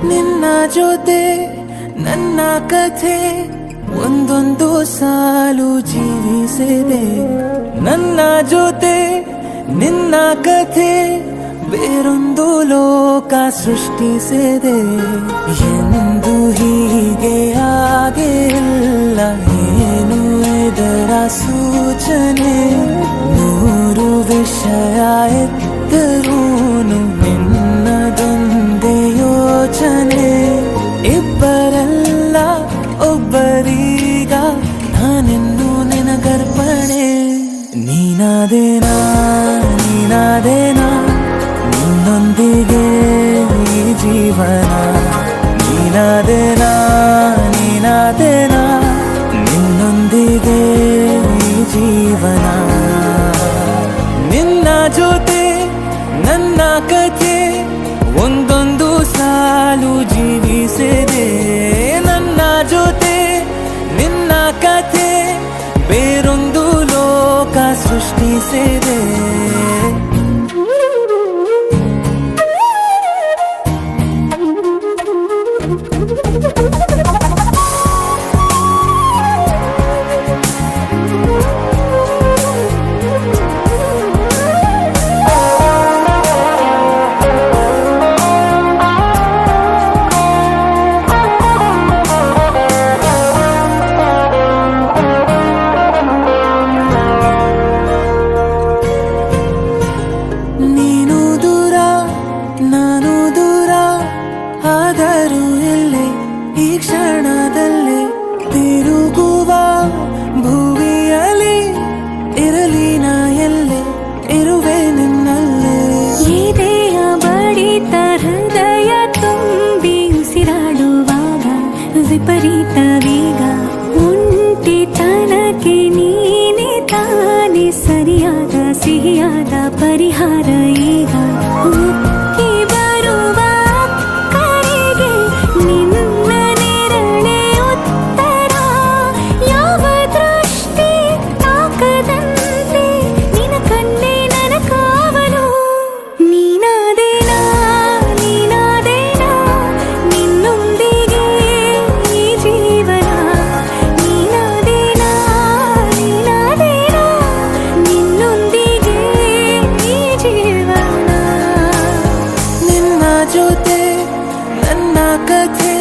ನಿನ್ನ ಜೊತೆ ನನ್ನ ಕಥೆ ಒಂದೊಂದು ಸಾಲು ಜೀವಿಸಿದೆ. ನನ್ನ ಜೊತೆ ನಿನ್ನ ಕಥೆ ಬೇರೊಂದು ಲೋಕ ಸೃಷ್ಟಿಸಿದೆ. ಎಂದು ಹೀಗೆ ಆಗಿಲ್ಲ, ಏನು ಇದರ ಸೂಚನೆ? ನೂರು ವಿಷಯ ಎತ್ತರೂನು ನಿನ್ನದೊಂದೇ ಯೋಚನೆ. ಇಬ್ಬರಲ್ಲ ಒಬ್ಬರೀಗ ನಾನೆನ್ನು ನಿನಗರ್ಪಣೆ. ನೀನಾದೇನಾ ನೀನಾದೇನಾ ನಿನ್ನೊಂದಿಗೆ ಈ ಜೀವನ. ನೀನಾದೇನಾ ನೀನಾದೇನಾ ನಿನ್ನೊಂದಿಗೆ ಈ ಜೀವನ. ನಿನ್ನ ಜೊತೆ ನನ್ನ ಕಥೆ ಒಂದೊಂದು ಸಾಲು ಜೀವಿಸಿದೆ. ನನ್ನ ಜೊತೆ ನಿನ್ನ ಕಥೆ ಬೇರೊಂದು ಲೋಕ ಸೃಷ್ಟಿಸಿದೆ. ನಾನು ದೂರ ಆದರೂ ಎಲ್ಲೇ ಈ ಕ್ಷಣದಲ್ಲೇ ತಿರುಗುವ ಭುವಿಯಲ್ಲಿ ಇರಲಿ ನಾ ಎಲ್ಲೇ ಇರುವೆ ನಿನ್ನಲ್ಲೇ. ಎದೆಯ ಬಡಿತ ಹೃದಯ ತುಂಬಿ ಉಸಿರಾಡುವಾಗ ವಿಪರೀತ ವೇಗ. ಒಂಟಿತನಕ್ಕೆ ನೀನೆ ತಾನೆ ಸರಿಯಾದ ಸಿಹಿಯಾದ ಪರಿಹಾರ ಈಗ. ಜೊತೆ ನನ್ನ ಕಥೆ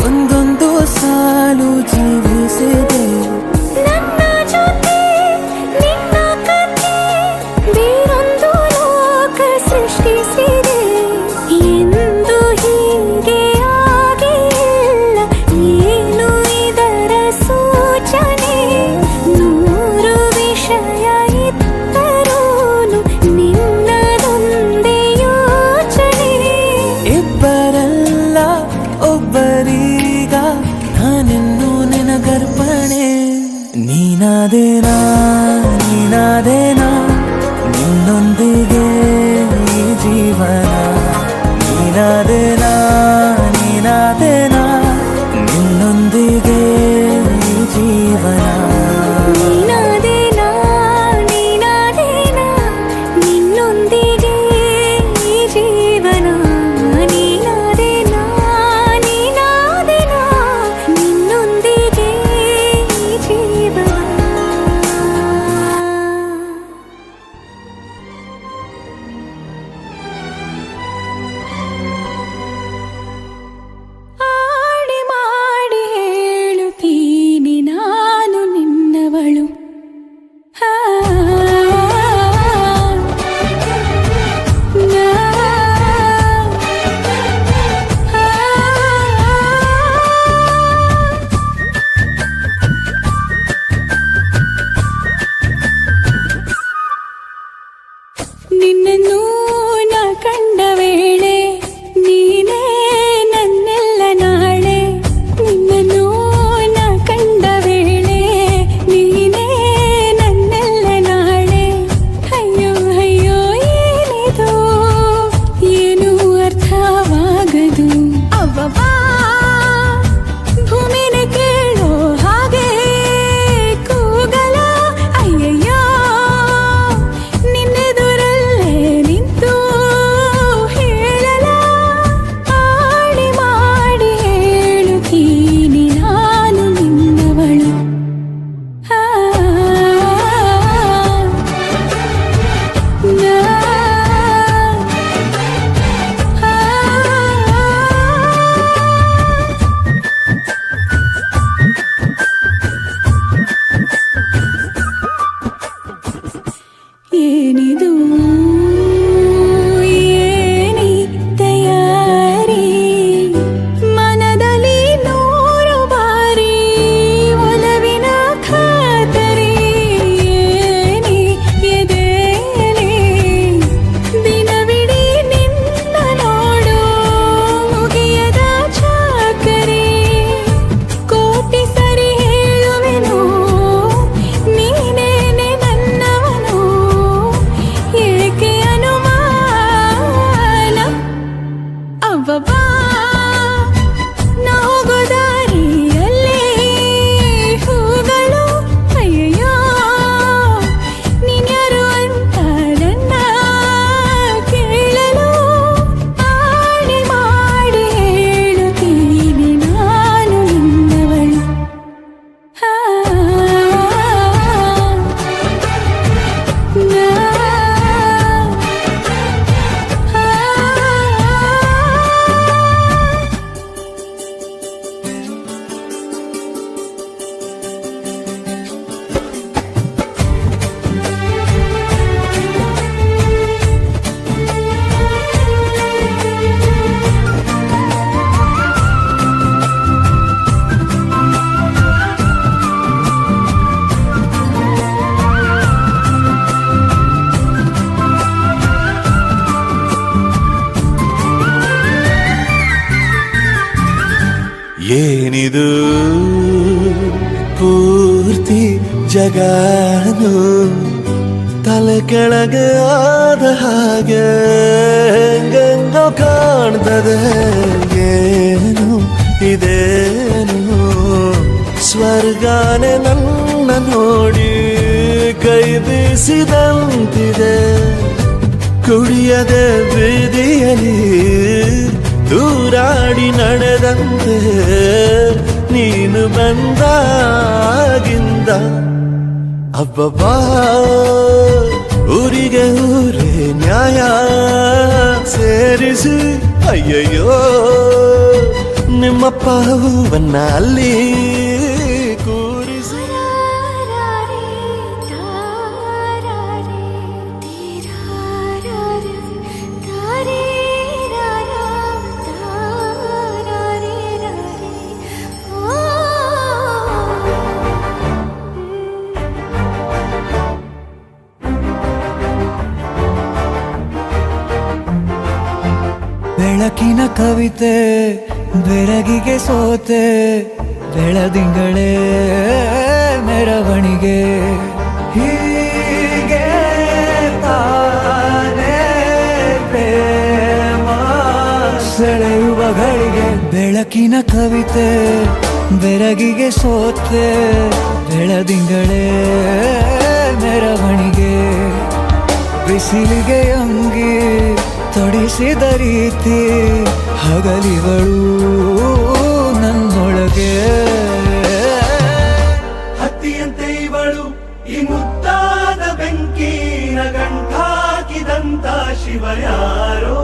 ಒಂದೊಂದು ಸಾಲು ಜೀವಿಸಿದೆ. ನನ್ನ ಜೊತೆ ನಿನ್ನ ಕಥೆ ಬೇರೊಂದು ಲೋಕ ಸೃಷ್ಟಿಸಿದೆ. ಎಂದು ಹೀಗೆ ಆಗಿಲ್ಲ, ಏನು ಇದರ ಸೂಚನೆ? ನೂರು ವಿಷಯ ಇತ್ತರೂನು ನಿನ್ನದೊಂದೇ ಯೋಚನೆ. ಇಬ್ಬರಲ್ಲ ಒಬ್ಬರೀಗ ನಾನೆನ್ನು ನಿನಗರ್ಪಣೆ. ನೀನಾದೇನಾ ನೀನಾದೇನಾ ನಿನ್ನೊಂದಿಗೆ ಈ ಜೀವನ. ನೀನಾದೇನಾ ನೀನಾದೇನಾ ನಿನ್ನೊಂದಿಗೆ ಈ ಜೀವನ. ನೀನಾದೇನಾ ನೀನಾದೇನಾ ನಿನ್ನೊಂದಿಗೆ ಈ ಜೀವನ. ನೀನಾದೇನಾ ನೀನಾದೇನಾ ನಿನ್ನೊಂದಿಗೆ ಈ ಜೀವನ. ಬಾಬಾ ನಾ ಹೋಗೋ ದಾರಿಯಲ್ಲೇ ಹೂಗಳು ಅಯ್ಯಯ್ಯೋ ನೀನ್ಯಾರು ಅಂತ ನನ್ನ ಕೇಳಲು ಆಣೆ ಮಾಡಿ ಹೇಳುತ್ತೀನಿ ನಾನು ನಿನ್ನವಳು ಏನಿದು ಪೂರ್ತಿ ಜಗನು ತಲೆ ಕೆಳಗೆ ಆದ ಹಾಗೆ ಗಂಗೋ ಕಾಣ್ತದೆ ಏನು ಇದೇನು ಸ್ವರ್ಗಾನೆ ನನ್ನ ನೋಡಿ ಕೈ ಬೀಸಿದಂತಿದೆ ಕುಡಿಯದೆ ಬೀದಿಯಲ್ಲಿ ದೂರಾಡಿ ನಡೆದಂತೆ ನೀನು ಬಂದಾಗಿಂದ ಅಬ್ಬಬ್ಬಾ ಊರಿಗೆ ಊರೇ ನ್ಯಾಯ ಸೇರಿಸಿ ಅಯ್ಯಯ್ಯೋ ನಿಮ್ಮಪ್ಪ ಹೂವನ್ನ ಅಲ್ಲಿ ಕೂರಿಸಿ ಬೆಳಕಿನ ಕವಿತೆ ಬೆರಗಿಗೆ ಸೋತೆ ಬೆಳದಿಂಗಳೇ ಮೆರವಣಿಗೆ ಹೀಗೆ ತಾನೇ ಪ್ರೇಮ ಸೆಳೆಯುವ ಗಳಿಗೆ ಬೆಳಕಿನ ಕವಿತೆ ಬೆರಗಿಗೆ ಸೋತೆ ಬೆಳದಿಂಗಳೇ ಮೆರವಣಿಗೆ ಬಿಸಿಲಿಗೆ ಅಂಗಿ ತೊಡಿಸಿದ ರೀತಿ ಹಗಲಿಗಳು ನನ್ನೊಳಗೆ ಹತ್ತಿಯಂತೆ ಇವಳು ಈ ಮುದ್ದಾದ ಬೆಂಕಿನ ಗಂಟಾಕಿದಂತ ಶಿವ ಯಾರೋ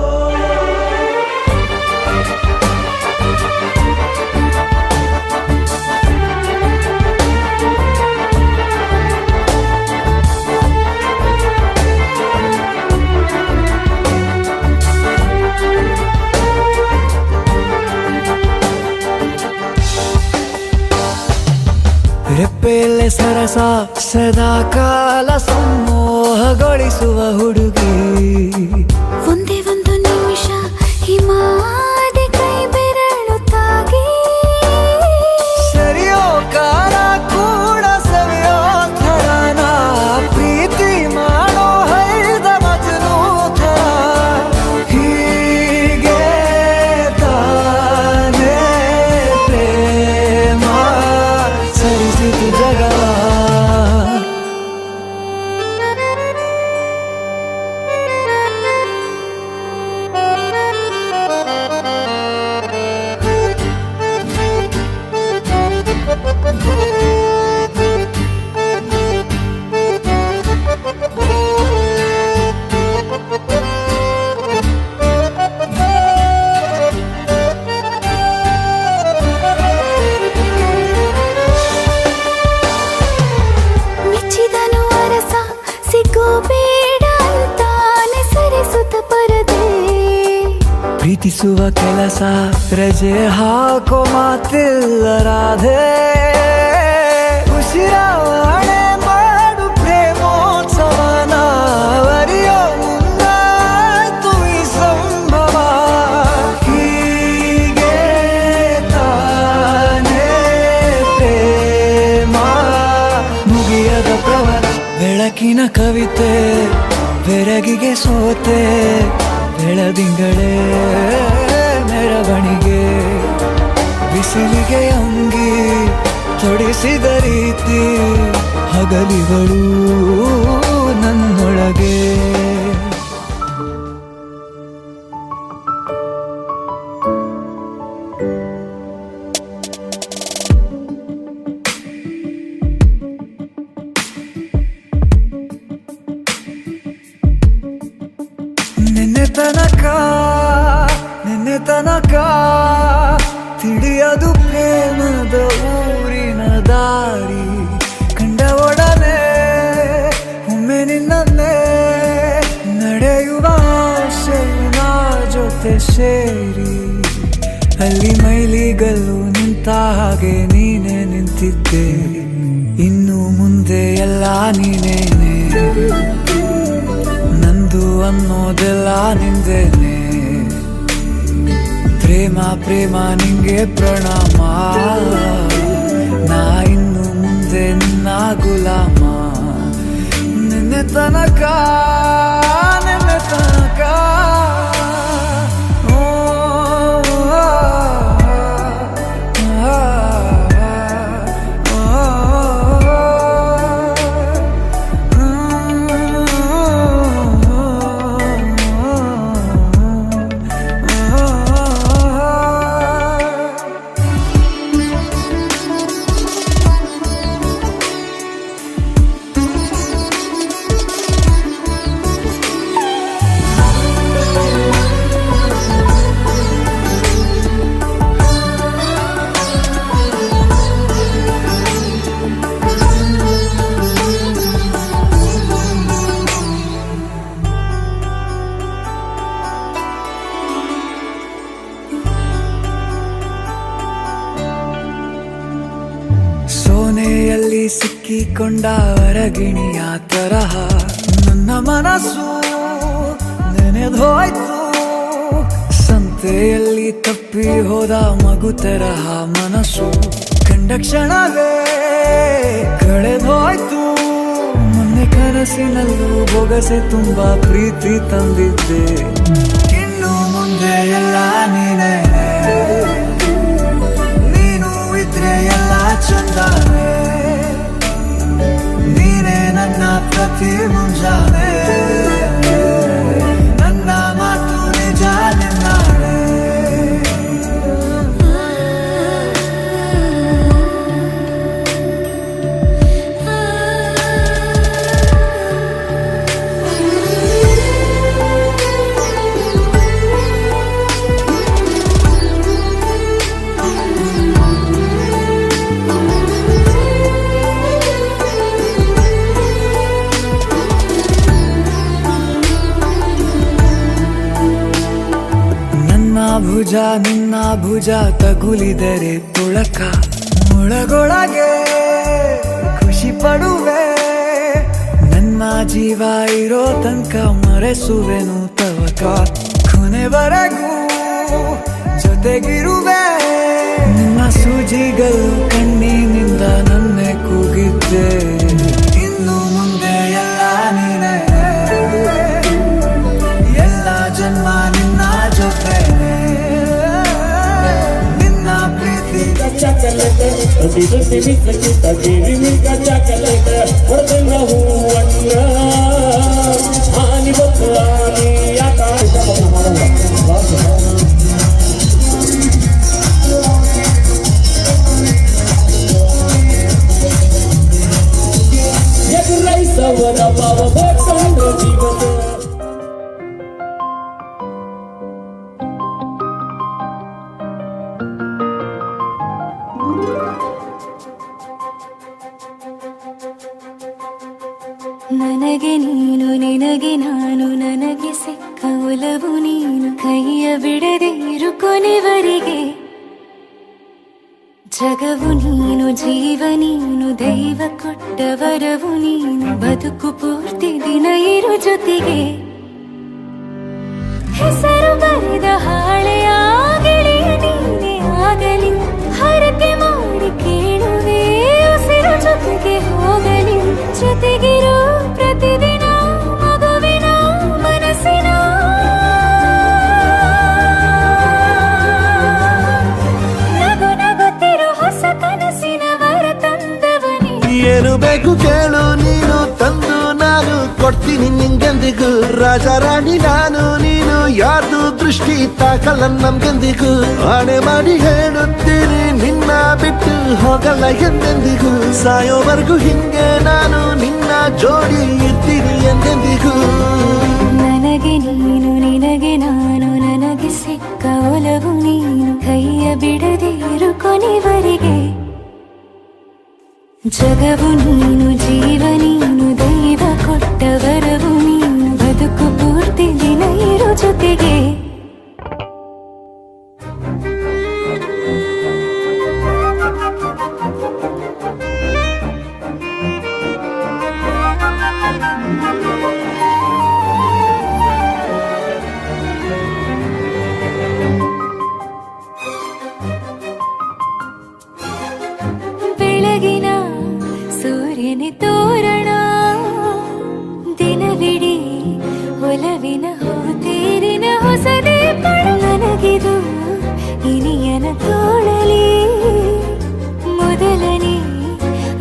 ರೆಪ್ಪೆಯಲ್ಲೇ ಸರಸ ಸದಾ ಕಾಲ ಸಂಮೋಹಗೊಳಿಸುವ ಹುಡುಗಿ ಒಂದೇ ಒಂದು ನಿಮಿಷ ಹಿಮಾದಿ ಕೈ ಬೆರಳು ತಾಗಿ ಸರಿಯೋ ಕಾಲ ಕೂಡ ಸವಿಯೋ ಥರನ ಪ್ರೀತಿ ಮಾಡೋ ಹೈದ ಮಜನು ಥರ ಹೀಗೆ ತಾನೇ ಪ್ರೇಮ ಸರಿಸಿತು ಜಗವ ಮೆಚ್ಚಿದನು ಅರಸ ಸಿಗೋ ಬೇಡ ಅಂತಾನೆ ಸರಿಸುತ್ತ ಪರದೆ ಪ್ರೀತಿಸುವ ಕೆಲಸ ರಜೆ ಹಾಕೋ ಮಾತಿಲ್ಲ ರಾಧೆ ಉಸಿರಾವಣೆ ಮಾಡು ಪ್ರೇಮೋತ್ಸವನ ಅರಿಯೋ ಮುಂದಾಯ್ತು ಈ ಸಂಭವ ಹೀಗೆ ತಾನೇ ಪ್ರೇಮ ಮುಗಿಯದ ಪ್ರವರ ಬೆಳಕಿನ ಕವಿತೆ ಬೆರಗಿಗೆ ಸೋತೆ ಬೆಳದಿಂಗಳೇ ಬಿಸಿಲಿಗೆ ಅಂಗಿ ತೊಡಿಸಿದ ರೀತಿ ಹಗಲಿಗಳು ನನ್ನೊಳಗೆ. ನಿನ್ನೆ ತನಕ ತಿಳಿಯದು ಪ್ರೇಮದ ಊರಿನ ದಾರಿ. ಕಂಡ ಒಡನೆ ಒಮ್ಮೆ ನಿನ್ನೇ ನಡೆಯುವ ಆಸೆಯ ಜೊತೆ ಸೇರಿ ಅಲ್ಲಿ ಮೈಲಿಗಲ್ಲು ನಿಂತ ಹಾಗೆ ನೀನೆ ನಿಂತಿದ್ದೆ. ಇನ್ನು ಮುಂದೆ ಎಲ್ಲ ನೀನೇನೆ, ನಂದು ಅನ್ನೋದೆಲ್ಲ ನಿಂದೇನೆ. ಪ್ರೇಮ ಪ್ರೇಮ ನಿಂಗೆ ಪ್ರಣಾಮ, ನಾ ಇನ್ನು ಮುಂದೆ ನಿನ್ನ ಗುಲಾಮ. ನಿನ್ನೆ ತನಕ ಸೋನೆಯಲ್ಲಿ ಸಿಕ್ಕಿಕೊಂಡ ಹೊರಗಿಣಿಯ ತರಹ ನನ್ನ ಮನಸ್ಸು ನೆನೆದೋಯ್ತು. ಸಂತೆಯಲ್ಲಿ ತಪ್ಪಿ ಹೋದ ಮಗು ತರಹ ಮನಸ್ಸು ಕಂಡ ಕ್ಷಣವೇ ಕಳೆದೋಯ್ತು. ಮೊನ್ನೆ ಕನಸಿನಲ್ಲೂ ಬೊಗಸೆ ತುಂಬಾ ಪ್ರೀತಿ ತಂದಿದ್ದೆ. ಇನ್ನು ಮುಂದೆ ಎಲ್ಲ ನೀನೇ, ನೀನು ಇದ್ರೆ ಎಲ್ಲ ಚಂದಾನೆ. ನೀನೇ ನನ್ನ ಪ್ರತಿ ಮುಂಜಾನೆ, ನನ್ನ ಮಾತು ನಿಜ ನಿನ್ನಾಡೆ. ಭುಜ ನಿನ್ನ ಭುಜ ತಗುಲಿದರೆ ತುಳಕ ಒಳಗೊಳಗೆ ಖುಷಿ ಪಡುವೆ. ನನ್ನ ಜೀವ ಇರೋ ತನಕ ಮರೆಸುವೆನು ತವಕ. ಕೊನೆವರೆಗೂ ಜೊತೆಗಿರುವೆ. ನಿನ್ನ ಸೂಜಿಗಳು ಕಣ್ಣಿನಿಂದ ನನ್ನೆ ಕೂಗಿದ್ದೆ. ಇನ್ನು ಮುಂದೆ ಎಲ್ಲ ನೀನೇ, ಎಲ್ಲ ಜನ್ಮ ನಿನ್ನ ಜೊತೆ. Chocolate, chocolate, ಹೊಡೆದಂಗ ಹೂವಣ್ಣ ಹಾನಿ ಬತ್ತಲಾನಿ ಎದುರೈಸವರ ಭಾವ ಬೇಕಂದ್ರ ಜೀವನ. ನನಗೆ ನೀನು ನಿನಗೆ ನಾನು, ನನಗೆ ಸಿಕ್ಕ ಒಲವು ನೀನು. ಕೈಯ ಬಿಡದಿರು ಕೊನೆವರೆಗೆ. ಜಗವು ನೀನು, ಜೀವ ನೀನು, ದೈವ ಕೊಟ್ಟ ವರವು ನೀನು. ಬದುಕು ಪೂರ್ತಿ ದಿನ ಇರು ಜೊತೆಗೆ. ಹೆಸರು ಬರೆದ ಹಾಳೆಯ ಗೆಳೆಯ ನೀನೆ ಆಗಲಿ. ಹರಕೆ ಮಾಡಿ ಕೇಳುವೆ ಉಸಿರು ಜೊತೆಗೆ ಹೋಗಲಿ. ಜೊತೆಗಿರೋ ಪ್ರತಿದಿನ ಮಗುವಿನ ಮನಸ್ಸಿನ ನಗು ನಗುತ್ತ ಕೊಡ್ತೀನಿ ನಿಂಗೆಂದಿಗೂ ರಾಜ ರಾಣಿ ನಾನು ನೀನು ಯಾರ್ದು ದೃಷ್ಟಿ ತಾಕಲ್ಲ ನಮ್ಗೆಂದಿಗೂ ಆಣೆ ಮಾಡಿ ಹೇಳುತ್ತೀನಿ ನಿನ್ನ ಬಿಟ್ಟು ಹೋಗಲ್ಲ ಎಂದೆಂದಿಗೂ ಸಾಯೋವರೆಗೂ ಹಿಂಗೆ ನಾನು ನಿನ್ನ ಜೋಡಿ ಇರ್ತೀನಿ ಎಂದೆಂದಿಗೂ ನನಗೆ ನೀನು ನಿನಗೆ ನಾನು ನನಗೆ ಸಿಕ್ಕ ಒಲವು ನೀನು ಕೈಯ ಬಿಡದೆ ಇರು ಕೊನೆವರೆಗೆ ಜಗವು ನೀನು ಜೀವ ನೀನು ದೈವ ಕೊಟ್ಟ ವರವು ನೀನು ಬದುಕು ಪೂರ್ತಿ ದಿನ ಇರು ಜೊತೆಗೆ ಬೆಳಗಿನ ಸೂರ್ಯನ ತೋರಣ ದಿನವಿಡೀ ಒಲವಿನ ಹೋತೇರಿನ ಹೊಸದೇ ಪಡ ನನಗಿದು ಇನಿಯನ ತೋಳಲಿ ಮೊದಲನೇ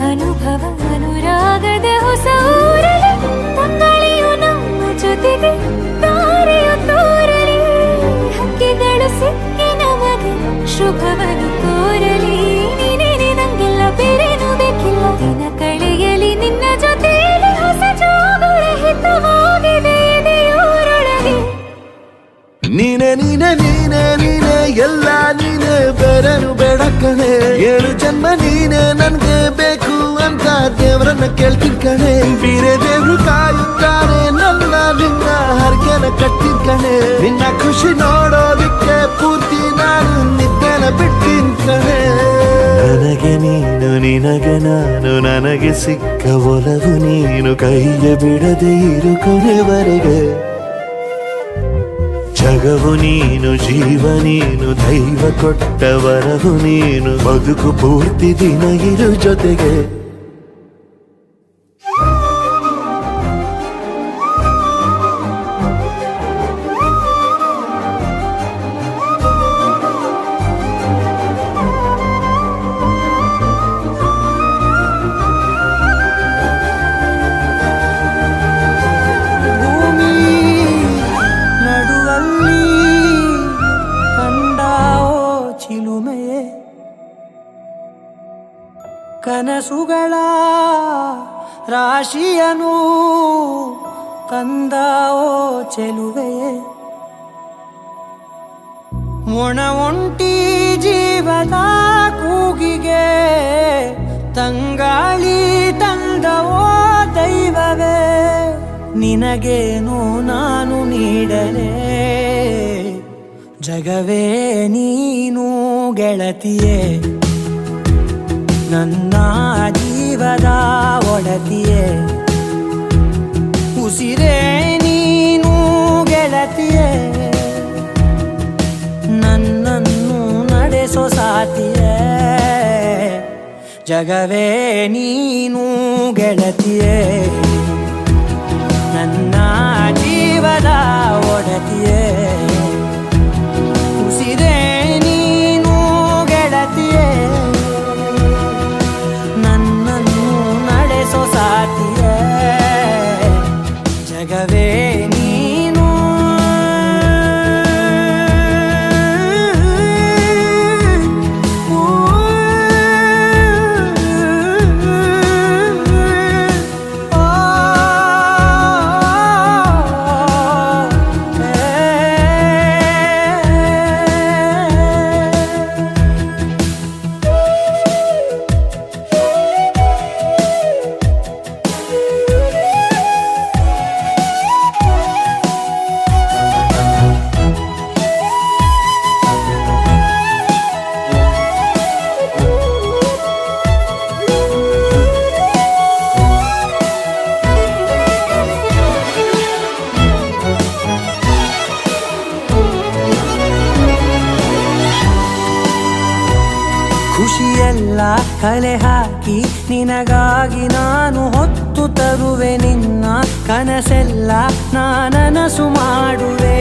ಅನುಭವ ಅನುರಾಗದ ಹೊಸ ಊರಲಿ ತಂಗಳಿಯು ನಮ್ಮ ಜೊತೆಗೆ ತಾರೆಯು ತೋರಲಿ ಹಕ್ಕಿಗಳು ಸಿಕ್ಕಿ ನಮಗೆ ಶುಭವನ್ನು ಕೋರಲಿ ನೀನೇನೆ ನಂಗೆಲ್ಲ ಬೇರೇನು ಬೇಕಿಲ್ಲ ದಿನ ಕಳೆಯಲಿ ನಿನ್ನ ಜೊತೆಯಲ್ಲಿ ಹೊಸ ಜೋಗುಳ ಹಿತವಾಗಿದೆ ಎದೆಯೂರೊಳಗೆ ನೀನೆ ನೀನೆ ನೀನೆ ನೀನೆ ಎಲ್ಲ ನೀನೆ ಬೇರೆನು ಬೇಡ ಕಣೆ 7 ಜನ್ಮ ನೀನೆ ನನ್ಗೆ ಬೇಕು ಅಂತ ದೇವರನ್ನ ಕೇಳ್ತೀನಿ ಕಣೆ ಬೇರೆ ದೇವ್ರು ಕಾಯುತ್ತಾರೆ ನನ್ನ ನಿನ್ನ ಹರ್ಗೆನ ಕಟ್ಟಿನ ಕಣೆ ನಿನ್ನ ಖುಷಿ ನೋಡೋದಿಕ್ಕೆ ಪೂರ್ತಿ ನಾನು ನಿದ್ದೆನ ಬಿಟ್ಟಿನ ಕಣೆ ನನಗೆ ನೀನು ನಿನಗೆ ನಾನು ನನಗೆ ಸಿಕ್ಕ ಒಲವು ನೀನು ಕೈಯ ಬಿಡದೆ ಇರು ಕೊನೆವರೆಗೆ ಜಗವು ನೀನು ಜೀವ ನೀನು ದೈವ ಕೊಟ್ಟ ವರವು ನೀನು ಬದುಕು ಪೂರ್ತಿ ದಿನ ಇರು ಜೊತೆಗೆ ಭೂಮಿ ನಡುವಲ್ಲಿ ಕಂಡಾವೋ ಚಿಲುಮೆಯೇ ಕನಸುಗಳ ರಾಶಿಯನು ತಂದಾವೋ ಚೆಲುವೆಯೇ ಒಣ ಒಂಟಿ ಜೀವದ ಕೂಗಿಗೆ ತಂಗಾಳಿ ತಂದವೋ ದೈವವೇ ನಿನಗೇನು ನಾನು ನೀಡಲೇ ಜಗವೇ ನೀನು ಗೆಳತಿಯೇ ನನ್ನ ಜೀವದ ಒಡತಿಯೇ ಉಸಿರೇ ನೀನು ಗೆಳತಿಯೇ ನನ್ನನ್ನು ನಡೆಸೋ ಸಾತಿಯೇ ಜಗವೇ ನೀನು ಗೆಳತಿಯೇ ನನ್ನ ಜೀವದ ಒಡತಿಯೇ ಉಸಿರೇ ನೀನು ಗೆಳತಿಯೇ ನನ್ನನ್ನು ನಡೆಸೋ ಸಾತಿಯೇ ಜಗವೇ ನೀನು ಖುಷಿಯೆಲ್ಲ ಕಲೆ ಹಾಕಿ ನಿನಗಾಗಿ ನಾನು ಹೊತ್ತು ತರುವೆ ನಿನ್ನ ಕನಸೆಲ್ಲ ನಾನನಸು ಮಾಡುವೆ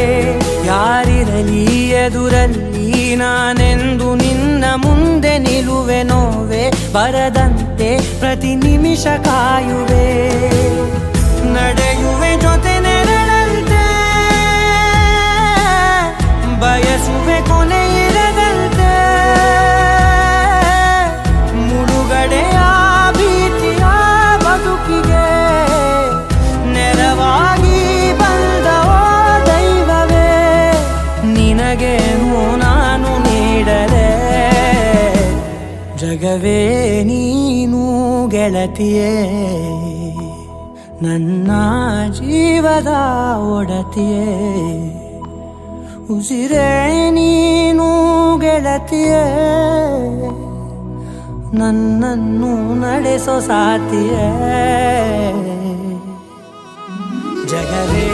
ಯಾರಿರಲಿ ಎದುರಲ್ಲಿ ನಾನೆಂದು ನಿನ್ನ ಮುಂದೆ ನಿಲ್ಲುವೆ ನೋವೆ ಬರದಂತೆ ಪ್ರತಿ ನಿಮಿಷ ಕಾಯುವೆ ನಡೆಯುವೆ ಜೊತೆ ನೆರಳಂತೆ ಬಯಸುವೆ ಕೊನೆ ಇರದಂತೆ ಮುಳುಗಡೆಯ ಭೀತಿಯ ಬದುಕಿಗೆ ನೆರವಾಗಿ ಬಂದವೋ ದೈವವೇ ನಿನಗೇನು ನಾನು ನೀಡಲೆ ಜಗವೇ ನೀನು ಗೆಳತಿಯೇ ನನ್ನ ಜೀವದ ಒಡತಿಯೇ ಉಸಿರೇ ನೀನು ಗೆಳತಿಯೇ ನನ್ನನ್ನು ನಡೆಸೋ ಸಾತಿಯೇ ಜಗವೇ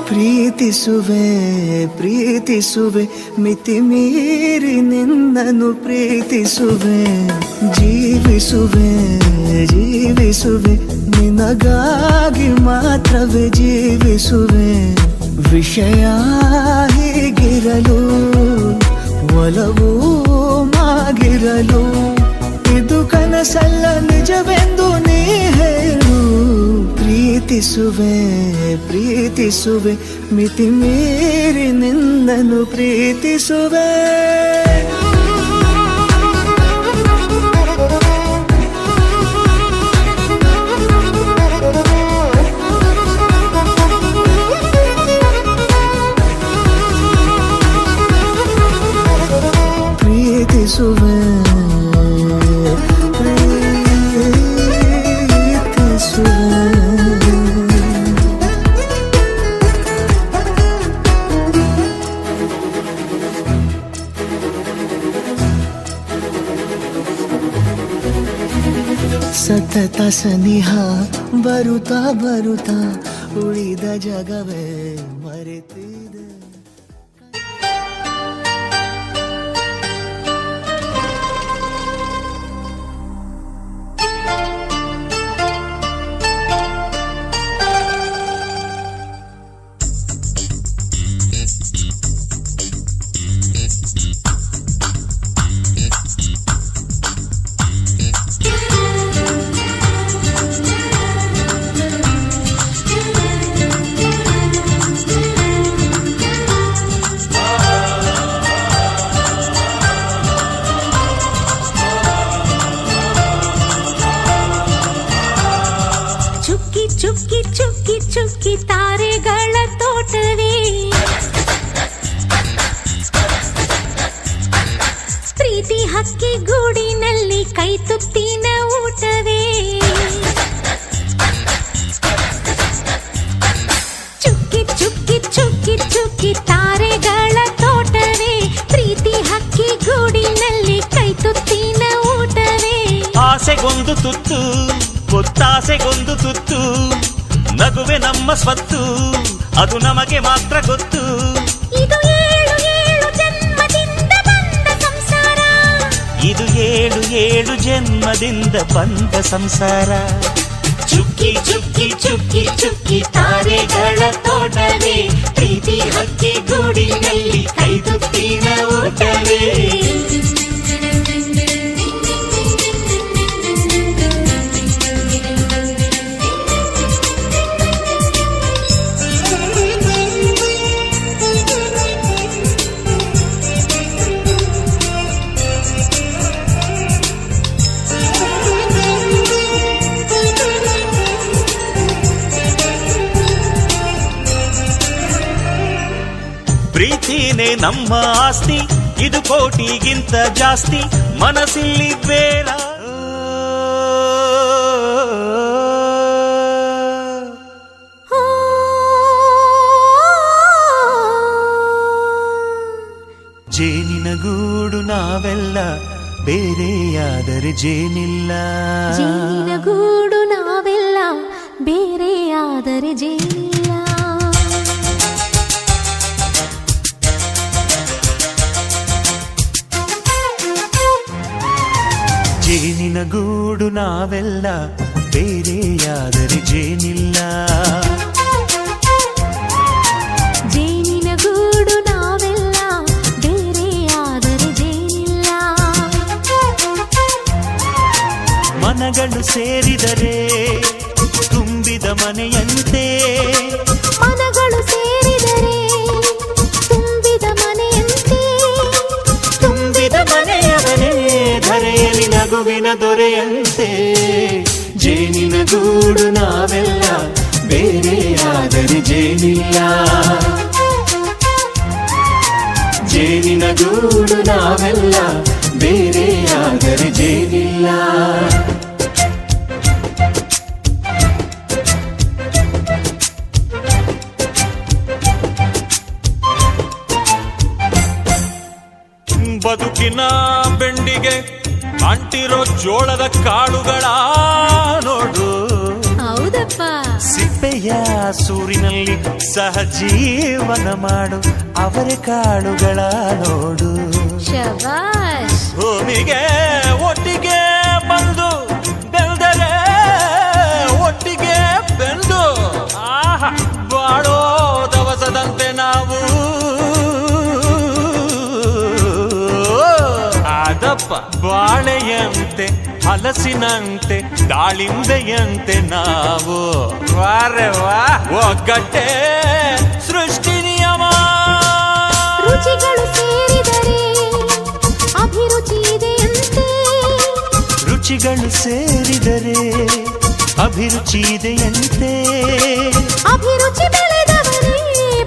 ಪ್ರೀತಿಸುವೆ ಪ್ರೀತಿಸುವೆ ಮಿತಿ ಮೀರಿ ನಿನ್ನನ್ನು ಪ್ರೀತಿಸುವೆ ಜೀವಿಸುವೆ ಜೀವಿಸುವೆ ನಿನಗಾಗಿ ಮಾತ್ರವೇ ಜೀವಿಸುವೆ ವಿಷಯ ಹೀಗಿರಲು ಒಲವು ಮಾಗಿರಲು ಇದು ಕನಸಲ್ಲ ನಿಜವೆಂದು ನೀ ಹೇಳು ಪ್ರೀತಿಸುವೆ ಪ್ರೀತಿಸುವೆ ಮಿತಿ ಮೀರಿ ನಿನ್ನನ್ನು ಪ್ರೀತಿಸುವೆ ಪ್ರೀತಿಸುವೆ ಸತತ ಸನಿಹ ಬರುತ್ತಾ ಬರುತ್ತಾ ಉಳಿದ ಜಗವೇ ಮರೆತಿದೆ ಚುಕ್ಕಿ ಚುಕ್ಕಿ ಚುಕ್ಕಿ ತಾರೆಗಳ ತೋಟವೇ ಪ್ರೀತಿ ಹಕ್ಕಿ ಗೂಡಿನಲ್ಲಿ ಕೈ ತುತ್ತಿನ ಊಟವೇ ಚುಕ್ಕಿ ಚುಕ್ಕಿ ಚುಕ್ಕಿ ಚುಕ್ಕಿ ತಾರೆಗಳ ತೋಟವೇ ಪ್ರೀತಿ ಹಕ್ಕಿ ಗೂಡಿನಲ್ಲಿ ಕೈ ತುತ್ತಿನ ಊಟವೇ ಆಸೆಗೊಂದು ತುತ್ತು ಒತ್ತಾಸೆಗೊಂದು ತುತ್ತು ನಗುವೆ ನಮ್ಮ ಸ್ವತ್ತು ಅದು ನಮಗೆ ಮಾತ್ರ ಗೊತ್ತು ಇದು ಏಳು ಏಳು ಜನ್ಮದಿಂದ ಬಂದ ಸಂಸಾರ ಇದು ಏಳು ಏಳು ಜನ್ಮದಿಂದ ಬಂದ ಸಂಸಾರ ಚುಕ್ಕಿ ಚುಕ್ಕಿ ಚುಕ್ಕಿ ಚುಕ್ಕಿ ತಾರೆಗಳ ತೋಟವೇ ಪ್ರೀತಿ ಹಕ್ಕಿ ಗೂಡಿನಲ್ಲಿ ಕೈ ತುತ್ತಿನ ಊಟವೇ ಪ್ರೀತಿನೇ ನಮ್ಮ ಆಸ್ತಿ ಇದು ಕೋಟಿಗಿಂತ ಜಾಸ್ತಿ ಮನಸ್ಸಿಲ್ಲಿ ಬೇಡ ಜೇನಿನ ಗೂಡು ನಾವೆಲ್ಲ ಬೇರೆಯಾದರೆ ಜೇನಿಲ್ಲ ಜೇನಿನ ಗೂಡು ನಾವೆಲ್ಲ ಬೇರೆಯಾದರೆ ಜೇನಿಲ್ಲ ಜೇನಿನ ಗೂಡು ನಾವೆಲ್ಲ ಬೇರೆಯಾದರೆ ಜೇನಿಲ್ಲ. ಜೇನಿನ ಗೂಡು ನಾವೆಲ್ಲ ಬೇರೆಯಾದರೆ ಜೇನಿಲ್ಲ. ಮನಗಳು ಸೇರಿದರೆ ತುಂಬಿದ ಮನೆಯಂತೆ. ಮನಗಳು ಸೇರಿದರೆ ತುಂಬಿದ ಮನೆಯಂತೆ. ತುಂಬಿದ ಮನೆಯವನೇ ಧರೆಯಲ್ಲಿ ನಗುವಿನ ದೊರೆಯಂತೆ. ಜೇನಿನ ಗೂಡು ನಾವೆಲ್ಲ ಬೇರೆಯಾದರೆ ಜೇನಿಲ್ಲ. ಜೇನಿನ ಗೂಡು ನಾವೆಲ್ಲ ಬೇರೆಯಾದರೆ ಜೇನಿಲ್ಲ. ಬದುಕಿನ ಬೆಂಡಿಗೆ ಅಂಟಿರೋ ಜೋಳದ ಕಾಳುಗಳ ನೋಡು. ಹೌದಪ್ಪ. ಸಿಪ್ಪೆಯ ಸೂರಿನಲ್ಲಿ ಸಹಜೀವನ ಮಾಡು ಅವರೆ ಕಾಳುಗಳ ನೋಡು. ಶಬಾಷ್. ಭೂಮಿಗೆ ಒಟ್ಟಿಗೆ ಬಂದು ಬೆಳೆದರೆ ಒಟ್ಟಿಗೆ ಬೆಂದು ಆಹಾ ಬಾಳೋ ದವಸದಂತೆ ನಾವು. ಅದಪ್ಪ ಬಾಳೆಯಂತೆ ಹಲಸಿನಂತೆ ದಾಳಿಂಬೆಯಂತೆ ನಾವು. ವಾರೆ ವಾ ಒಗ್ಗಟ್ಟೆ ಸೃಷ್ಟಿ ನಿಯಮ. ರುಚಿಗಳು ಸೇರಿದರೆ ಅಭಿರುಚಿ ಇದೆಯಂತೆ. ರುಚಿಗಳು ಸೇರಿದರೆ ಅಭಿರುಚಿ ಇದೆಯಂತೆ. ಅಭಿರುಚಿ ಬೆಳೆದವರೇ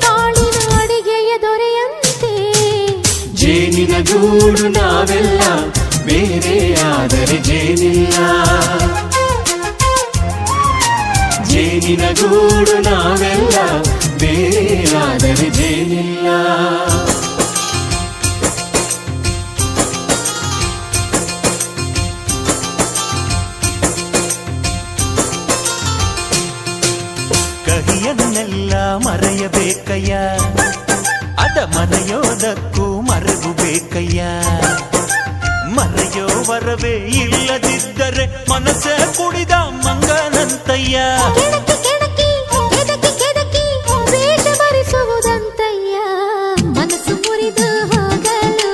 ಬಾಳಿನ ಅಡಿಗೆಯ ದೊರೆಯಂತೆ. ಜೇನಿನ ಗೂಡು ನಾವೆಲ್ಲ ಬೇರೆಯಾದರೆ ಜೇನಿಲ್ಲ. ಜೇನಿನ ಗೂಡು ನಾವೆಲ್ಲ ಬೇರೆಯಾದರೆ ಜೇನಿಲ್ಲ. ಕಹಿಯನ್ನೆಲ್ಲ ಮರೆಯಬೇಕಯ್ಯ, ಅದ ಮನೆಯೋದಕ್ಕೂ ಮರೆವು ಬೇಕಯ್ಯ. ಮರೆಯೋ ವರವೇ ಇಲ್ಲದಿದ್ದರೆ ಮನಸ್ಸೇ ಕುಡಿದ ಮಂಗನಂತಯ್ಯ. ಕೆಣಕಿ ಕೆಣಕಿ ಕೆದಕಿ ಕೆದಕಿ ವೇಷ ಭರಿಸುವುದಂತಯ್ಯ. ಮನಸ್ಸು ಮುರಿದು ಹೋಗಲು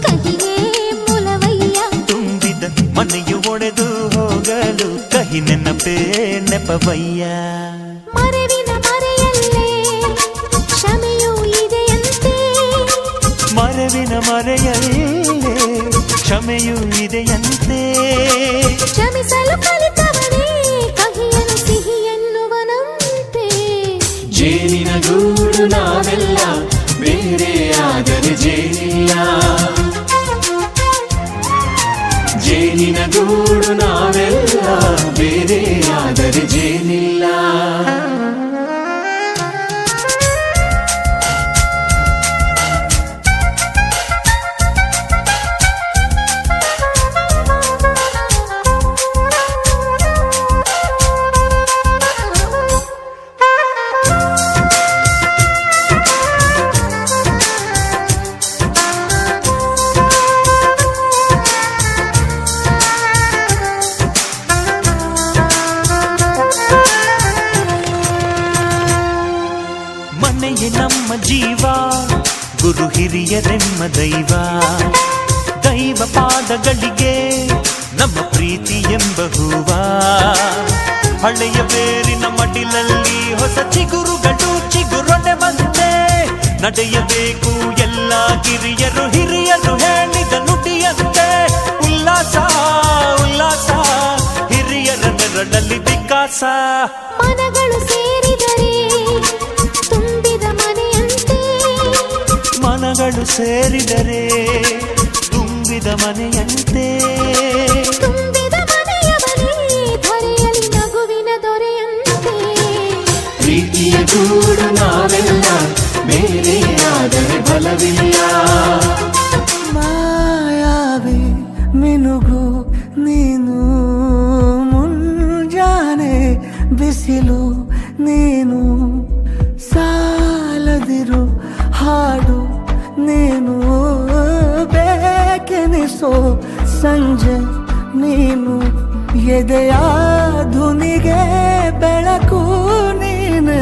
ಕಹಿಯೇ ಮೂಲವಯ್ಯ. ತುಂಬಿದ ಮನೆಯು ಒಡೆದು ಹೋಗಲು ಕಹಿ ನೆನಪೇ ನೆಪವಯ್ಯ. ಮರೆವಿನ ಮರೆಯಲ್ಲೇ ಕ್ಷಮೆಯೂ ಇದೆಯಂತೆ. ಮರೆವಿನ ಮರೆಯಲ್ಲೇ ಕ್ಷಮೆಯೂ ಇದೆಯಂತೆ. ಕ್ಷಮಿಸಲು ಕಲಿತವನೇ ಕಹಿಯನ್ನು ಸಿಹಿ ಎನ್ನುವನಂತೆ. ಜೇನಿನ ಗೂಡು ನಾವೆಲ್ಲ ಬೇರೆಯಾದರೆ ಜೇನಿಲ್ಲ. ಜೇನಿನ ಗೂಡು ನಾವೆಲ್ಲ ಬೇರೆಯಾದರೆ ಜೇನಿಲ್ಲ. ಮನೆಯೇ ನಮ್ಮ ಜೀವ, ಗುರು ಹಿರಿಯರೆಮ್ಮ ದೈವ. ದೈವ ಪಾದಗಳಿಗೆ ನಮ್ಮ ಪ್ರೀತಿ ಎಂಬ ಹೂವ. ಹಳೆಯ ಬೇರಿನ ಮಡಿಲಲ್ಲಿ ಹೊಸ ಚಿಗುರುಗಳು ಚಿಗುರೊಡೆ ಬಂದೆ. ನಡೆಯಬೇಕು ಎಲ್ಲ ಕಿರಿಯರು ಹಿರಿಯರು ಹೇಳಿದ ನುಡಿಯಂತೆ. ಉಲ್ಲಾಸ ಉಲ್ಲಾಸ ಹಿರಿಯರ ನೆರಳಲ್ಲಿ ವಿಕಾಸ. ಮನಗಳು ಸೇರಿದರೆ ತುಂಬಿದ ಮನೆಯಂತೆ. ಮನಗಳು ಸೇರಿದರೆ ತುಂಬಿದ ಮನೆಯಂತೆ. ತುಂಬಿದ ಮನೆಯವನೇ ಧರೆಯಲ್ಲಿ ನಗುವಿನ ದೊರೆಯಂತೆ. ಪ್ರೀತಿಯ ಗೂಡು ನಾವೆಲ್ಲ ಬೇರೆಯಾದರೆ ಬಲವಿಲ್ಲ. ಮಾಯಾವಿ ಮಿನುಗು ನೀನು, ಮುಂಜಾನೆ ಬಿಸಿಲು ನೀನು, ಸಾಲದಿರು ಹಾಡು ನೀನು, ಬೇಕೆನಿಸೋ ಸಂಜೆ ನೀನು ಎದೆಯ ಧುನಿಗೆ ಬೆಳಕು ನೀನೆ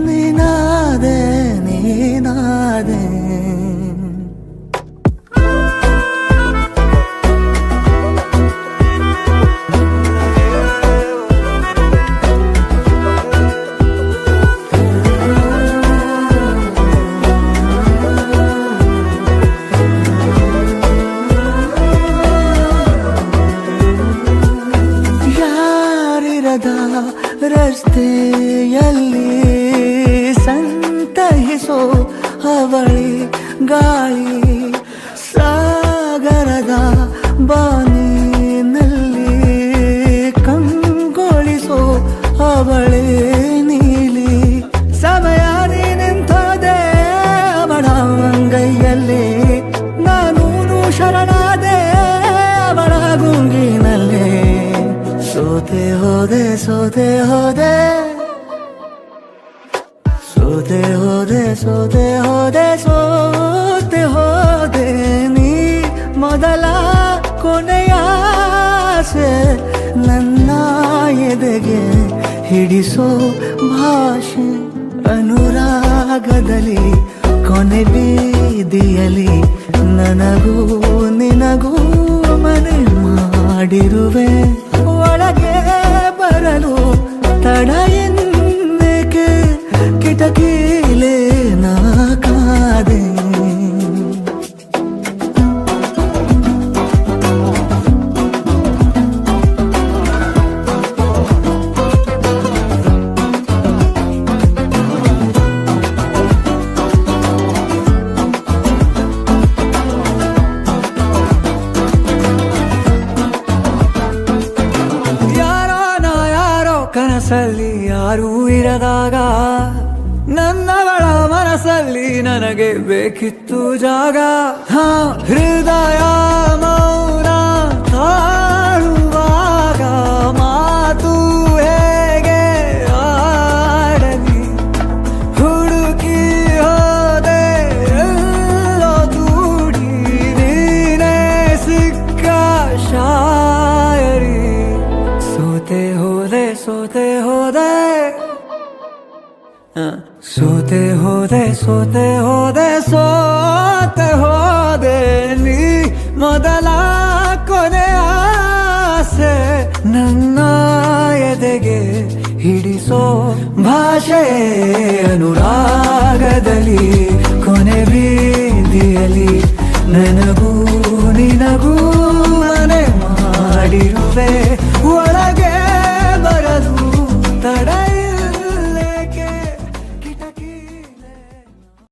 ನೀನಾದೆ ನೀನಾದೆ ರಸ್ತೆಯಲ್ಲಿ ಸಂತಹಿಸೋ ಅವಳಿ ಗಾಳಿ ಸಾಗರದ ಬಾನಿನಲ್ಲಿ ಕಂಗೊಳಿಸೋ ಅವಳೆ ನೀಲಿ ಸಮಯ ನಿಂತದೆ ಅವಳ ಅಂಗೈಯಲ್ಲಿ ನಾನು ಶರಣಾದೆ ಅವಳ ಗುಂಗಿನಲ್ಲಿ ಸೋತೆ ಹೋದೆ ಸೋತೆ ಹೋದೆ ಸೋತೆ ಹೋದೆ ಸೋತೆ ಹೋದೆ ಸೋತೆ ಹೋದೆ ನೀ ಮೊದಲ ಕೊನೆಯ ಆಸೆ ನನ್ನ ಎದೆಗೆ ಹಿಡಿಸೋ ಭಾಷೆ ಅನುರಾಗದಲ್ಲಿ ಕೊನೆ ಬೀದಿಯಲ್ಲಿ ನನಗೂ ನಿನಗೂ ಮನೆ ಮಾಡಿರುವೆ ಒಳಗೆ ಬರಲು ತಡ ಎನ್ನೇಕೆ ಕಿಟಕಿಲೇ ನಾ ಕಾದೆ ಕನಸಲ್ಲಿ ಯಾರೂ ಇರದಾಗ ನನ್ನವಳ ಮನಸ್ಸಲ್ಲಿ ನನಗೆ ಬೇಕಿತ್ತು ಜಾಗ ಹೃದಯ ಮೌನ ತಾಳುವಾಗ ಮಾತು ಹೇಗೆ ಆಡಲಿ ಹುಡುಕಿ ಹೋದೆ ಎಲ್ಲೋ ದೂಡಿ ನೀನೇ ಸಿಕ್ಕ ಶಾಯರಿ ಸೋತೆ ಹೋದೆ ಸೋತೆ ಹೋದೆ ಸೋತೆ ಹೋದೆ ಸೋತೆ ಹೋದೆ ಸೋತೆ ಹೋದೆ ನೀ ಮೊದಲ ಕೊನೆ ಆಸೆ ನನ್ನ ಎದೆಗೆ ಹಿಡಿಸೋ ಭಾಷೆ ಅನುರಾಗದಲ್ಲಿ ಕೊನೆ ಬೀದಿಯಲ್ಲಿ ನನಗೂ ನಿನಗೂ ಮನೆ ಮಾಡಿರುವೆ